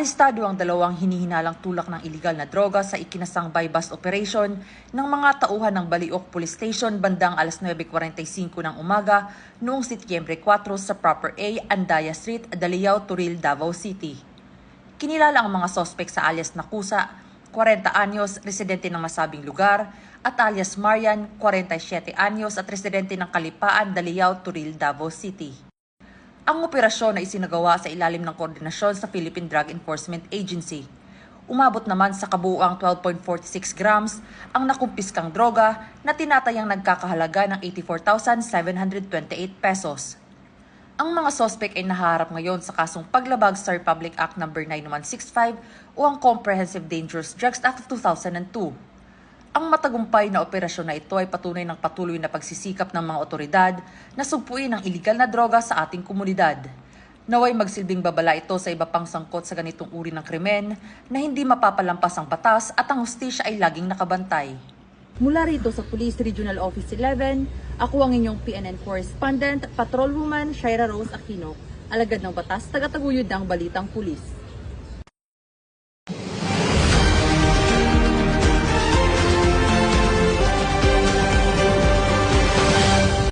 Arestado ang dalawang hinihinalang tulak ng iligal na droga sa ikinasang buy-bust operation ng mga tauhan ng Baliok Police Station bandang alas 9:45 ng umaga noong Setyembre 4 sa Proper A, Andaya Street, Daliao, Turil, Davao City. Kinilala ang mga sospek sa alias Nakusa, 40 anyos, residente ng masabing lugar, at alias Marian, 47 anyos at residente ng Kalipaan, Daliao, Turil, Davao City. Ang operasyon na isinagawa sa ilalim ng koordinasyon sa Philippine Drug Enforcement Agency. Umabot naman sa kabuuang 12.46 grams ang nakumpiskang droga na tinatayang nagkakahalaga ng 84,728 pesos. Ang mga sospek ay naharap ngayon sa kasong paglabag sa Republic Act No. 9165 o ang Comprehensive Dangerous Drugs Act of 2002. Ang matagumpay na operasyon na ito ay patunay ng patuloy na pagsisikap ng mga otoridad na sugpuin ang iligal na droga sa ating komunidad. Naway magsilbing babala ito sa iba pang sangkot sa ganitong uri ng krimen na hindi mapapalampas ang batas at ang hustisya ay laging nakabantay. Mula rito sa Police Regional Office 11, ako ang inyong PNN Correspondent, Patrolwoman Shaira Rose Aquino, alagad ng batas, tagataguyod ng Balitang Pulis.